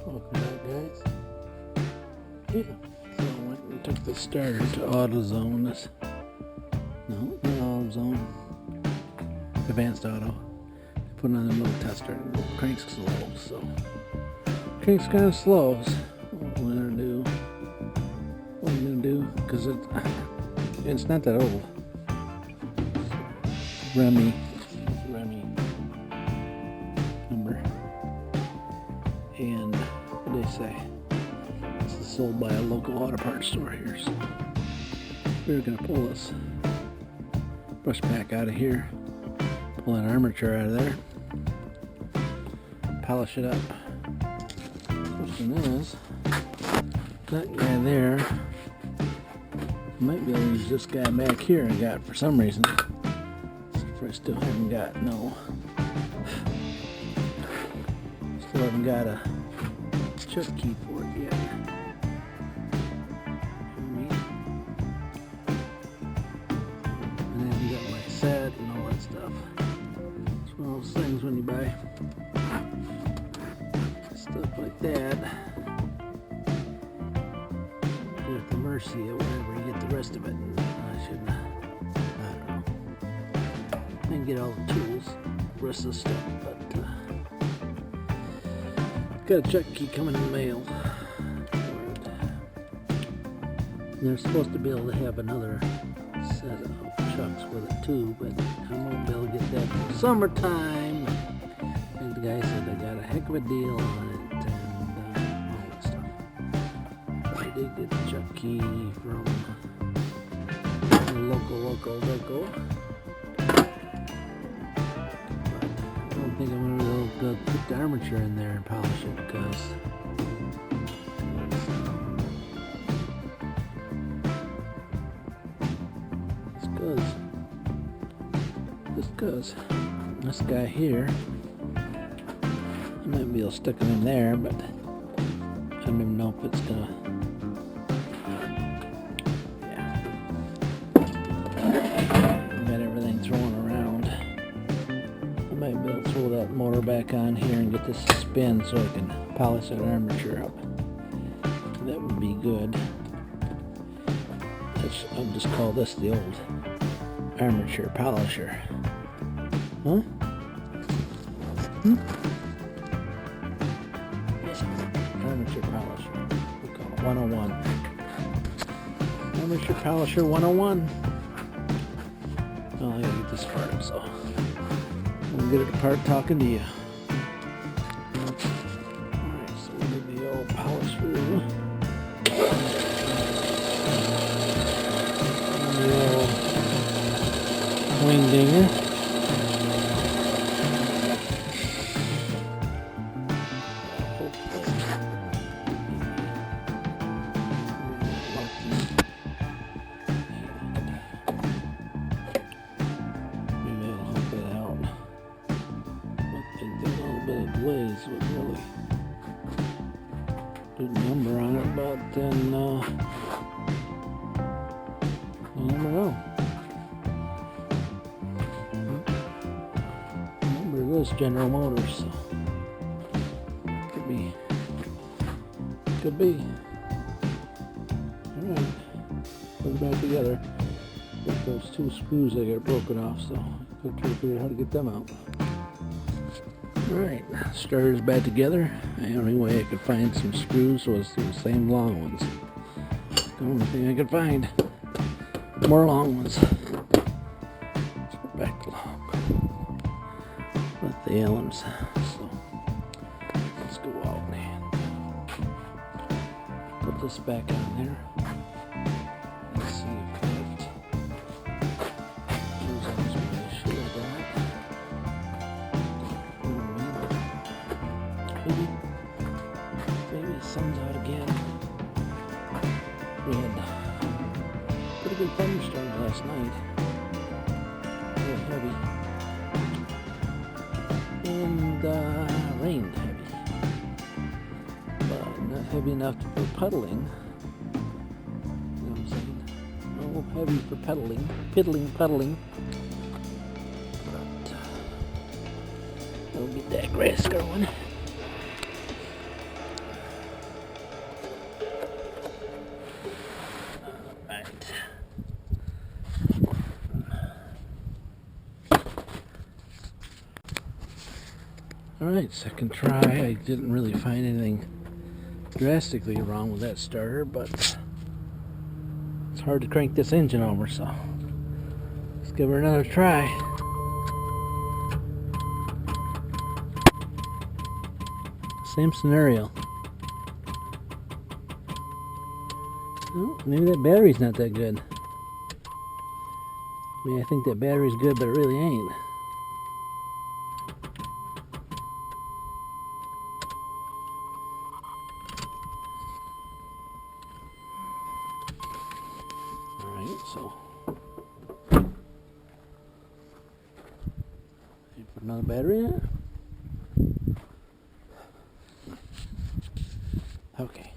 Welcome back, guys. Yeah. So I went and took the starter to AutoZone. Not AutoZone. Advanced Auto. Put it on the little tester and the crank's slow, so crank's kind of slow. So what I'm gonna do, because it's not that old. REVIE number, and what do they say? This is sold by a local auto parts store here. So we're gonna pull this brush pack out of here, pull that armature out of there, polish it up. Question is, that guy there, I might be able to use this guy back here I got for some reason. I still haven't got a chuck key for it yet. And I haven't got my set and all that stuff. It's one of those things when you buy stuff like that, you're at the mercy of wherever you get the rest of it. And I don't know. I didn't get all the tools, the rest of the stuff, but got a chuck key coming in the mail. And they're supposed to be able to have another set of chucks with it too, but I won't be able to get that in the summertime. And the guy said they got a heck of a deal on it and all that stuff. I did get the chuck key from the local. I think I'm going to go put the armature in there and polish it because this guy here, I might be able to stick him in there, but I don't even know if it's gonna. I got everything thrown around. I might be able to throw that motor back on here and get this to spin so I can polish that armature up. That would be good. I'll just call this the old armature polisher. Huh? Yes, armature polisher. We call it 101. Armature polisher 101. Oh, I gotta get this part, so I'm gonna get it apart talking to you. Alright, so we'll do the old polish through. The old wing dinger. Blaze would really do the number on it, but then you never know. Remember this General Motors, so could be. Alright, put it back together. Got those two screws that got broken off, so I could try to figure out how to get them out. Alright, starter's back together. The only way I could find some screws was the same long ones. The only thing I could find. More long ones. Let's go back to long. With the Allens. So let's go out and put this back on there. Let's see if that maybe the sun's out again. We had a pretty good thunderstorm last night. Real heavy. And rained heavy. But not heavy enough for puddling. You know what I'm saying? No heavy for puddling. But we'll get that grass going. Alright, second try. I didn't really find anything drastically wrong with that starter, but it's hard to crank this engine over, so let's give her another try. Same scenario. Oh, maybe that battery's not that good. I mean, I think that battery's good, but it really ain't. Alright, so you put another battery in it. Okay.